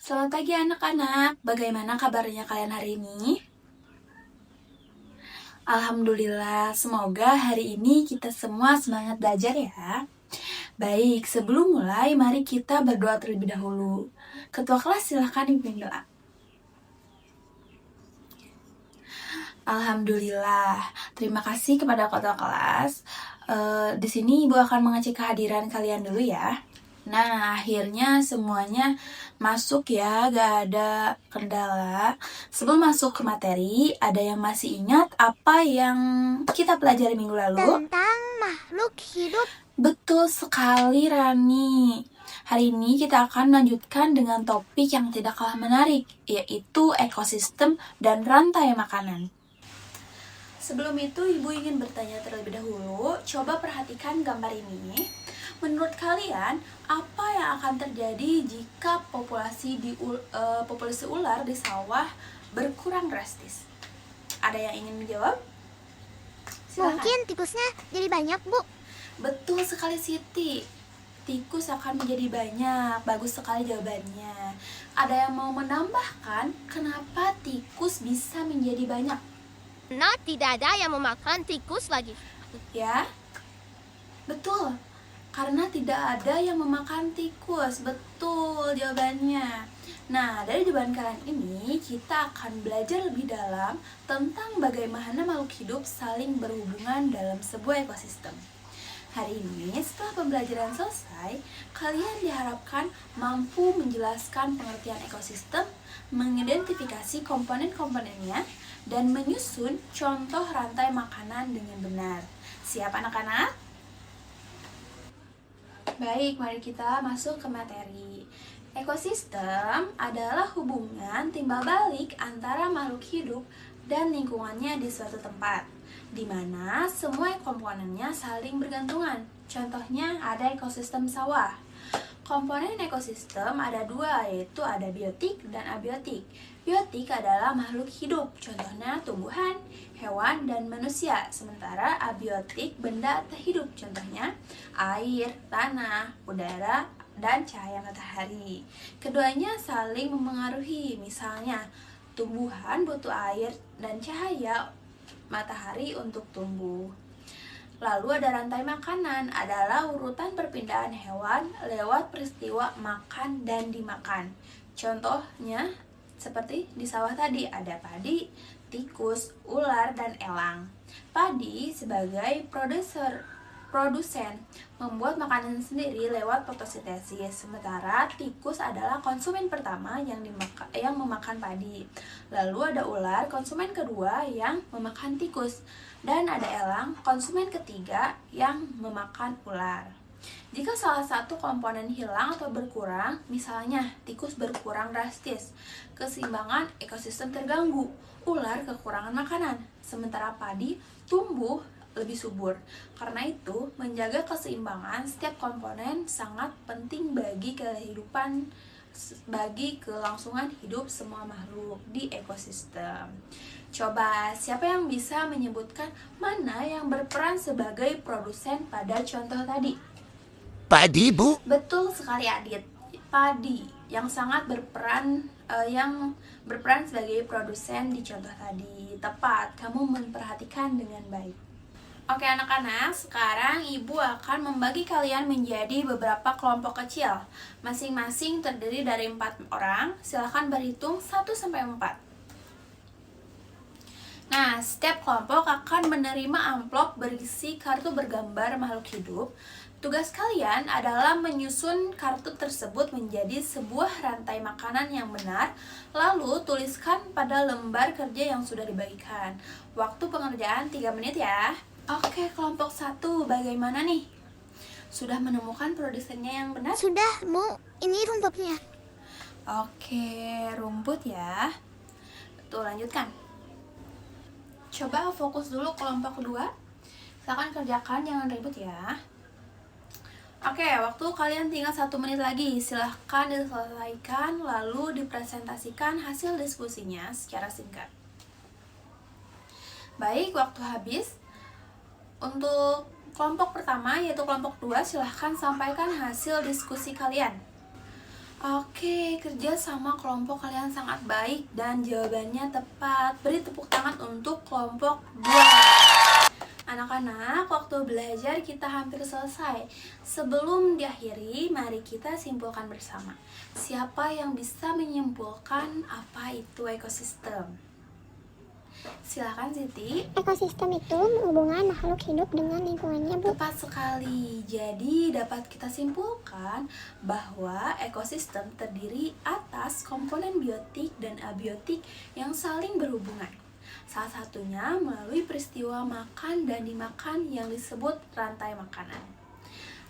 Selamat pagi anak-anak, bagaimana kabarnya kalian hari ini? Alhamdulillah, semoga hari ini kita semua semangat belajar ya. Baik, sebelum mulai, mari kita berdoa terlebih dahulu. Ketua kelas silahkan pimpin doa. Alhamdulillah, terima kasih kepada ketua kelas. Di sini Ibu akan mengecek kehadiran kalian dulu ya. Nah, akhirnya semuanya masuk ya, gak ada kendala. Sebelum masuk ke materi, ada yang masih ingat apa yang kita pelajari minggu lalu? Tentang makhluk hidup. Betul sekali, Rani. Hari ini kita akan melanjutkan dengan topik yang tidak kalah menarik, yaitu ekosistem dan rantai makanan. Sebelum itu, Ibu ingin bertanya terlebih dahulu. Coba perhatikan gambar ini. Menurut kalian, apa yang akan terjadi jika populasi ular di sawah berkurang drastis? Ada yang ingin menjawab? Silakan. Mungkin tikusnya jadi banyak, Bu. Betul sekali, Siti. Tikus akan menjadi banyak. Bagus sekali jawabannya. Ada yang mau menambahkan kenapa tikus bisa menjadi banyak? Nah, tidak ada yang memakan tikus lagi. Ya, betul. Karena tidak ada yang memakan tikus. Betul jawabannya. Nah, dari jawaban kalian ini, kita akan belajar lebih dalam tentang bagaimana makhluk hidup saling berhubungan dalam sebuah ekosistem. Hari ini, setelah pembelajaran selesai, kalian diharapkan mampu menjelaskan pengertian ekosistem, mengidentifikasi komponen-komponennya, dan menyusun contoh rantai makanan dengan benar. Siap anak-anak? Baik, mari kita masuk ke materi. Ekosistem adalah hubungan timbal balik antara makhluk hidup dan lingkungannya di suatu tempat, di mana semua komponennya saling bergantungan. Contohnya ada ekosistem sawah. Komponen ekosistem ada dua, yaitu ada biotik dan abiotik. Biotik adalah makhluk hidup, contohnya tumbuhan, hewan, dan manusia. Sementara abiotik benda tak hidup, contohnya air, tanah, udara, dan cahaya matahari. Keduanya saling memengaruhi, misalnya tumbuhan butuh air dan cahaya matahari untuk tumbuh. Lalu ada rantai makanan, adalah urutan perpindahan hewan lewat peristiwa makan dan dimakan. Contohnya seperti di sawah tadi, ada padi, tikus, ular, dan elang. Padi sebagai produsen membuat makanan sendiri lewat fotosintesis, sementara tikus adalah konsumen pertama yang memakan padi. Lalu ada ular, konsumen kedua yang memakan tikus, dan ada elang, konsumen ketiga yang memakan ular. Jika salah satu komponen hilang atau berkurang, misalnya tikus berkurang drastis, keseimbangan ekosistem terganggu, ular kekurangan makanan, sementara padi tumbuh lebih subur. Karena itu, menjaga keseimbangan setiap komponen sangat penting bagi kelangsungan hidup semua makhluk di ekosistem. Coba, siapa yang bisa menyebutkan mana yang berperan sebagai produsen pada contoh tadi? Padi, Bu? Betul sekali, Adit. Padi yang sangat berperan sebagai produsen di contoh tadi. Tepat, kamu memperhatikan dengan baik. Oke anak-anak, sekarang Ibu akan membagi kalian menjadi beberapa kelompok kecil. Masing-masing terdiri dari 4 orang. Silahkan berhitung 1-4. Nah, setiap kelompok akan menerima amplop berisi kartu bergambar makhluk hidup. Tugas kalian adalah menyusun kartu tersebut menjadi sebuah rantai makanan yang benar, lalu tuliskan pada lembar kerja yang sudah dibagikan. Waktu pengerjaan 3 menit ya. Oke, kelompok 1 bagaimana nih? Sudah menemukan produsennya yang benar? Sudah, Bu. Ini rumputnya. Oke, rumput ya. Betul, lanjutkan. Coba fokus dulu kelompok kedua. Silakan kerjakan, jangan ribut ya. Oke, waktu kalian tinggal 1 menit lagi. Silahkan diselesaikan, lalu dipresentasikan hasil diskusinya secara singkat. Baik, waktu habis. Untuk kelompok pertama, yaitu kelompok 2, silahkan sampaikan hasil diskusi kalian. Oke, kerja sama kelompok kalian sangat baik dan jawabannya tepat. Beri tepuk tangan untuk kelompok 2. Anak-anak, waktu belajar kita hampir selesai. Sebelum diakhiri, mari kita simpulkan bersama. Siapa yang bisa menyimpulkan apa itu ekosistem? Silakan Siti. Ekosistem itu menghubungkan makhluk hidup dengan lingkungannya, Bu. Tepat sekali. Jadi dapat kita simpulkan bahwa ekosistem terdiri atas komponen biotik dan abiotik yang saling berhubungan. Salah satunya melalui peristiwa makan dan dimakan yang disebut rantai makanan,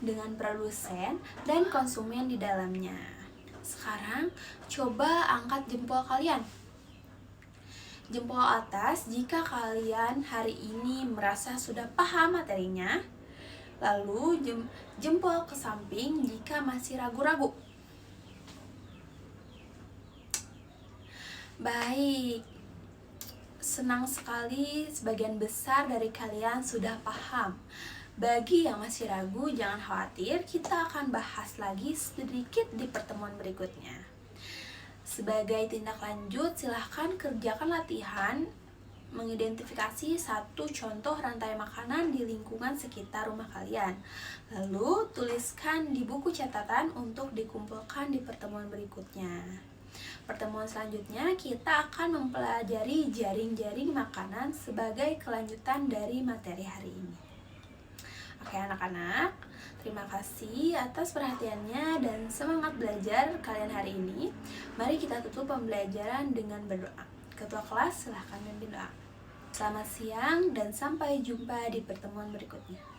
dengan produsen dan konsumen di dalamnya. Sekarang coba angkat jempol kalian. Jempol atas jika kalian hari ini merasa sudah paham materinya. Lalu jempol ke samping jika masih ragu-ragu. Baik. Senang sekali sebagian besar dari kalian sudah paham. Bagi yang masih ragu, jangan khawatir, kita akan bahas lagi sedikit di pertemuan berikutnya. Sebagai tindak lanjut, silahkan kerjakan latihan mengidentifikasi satu contoh rantai makanan di lingkungan sekitar rumah kalian. Lalu tuliskan di buku catatan untuk dikumpulkan di pertemuan berikutnya. Pertemuan selanjutnya kita akan mempelajari jaring-jaring makanan sebagai kelanjutan dari materi hari ini. Oke anak-anak, terima kasih atas perhatiannya dan semangat belajar kalian hari ini. Mari kita tutup pembelajaran dengan berdoa. Ketua kelas silahkan memimpin doa. Selamat siang dan sampai jumpa di pertemuan berikutnya.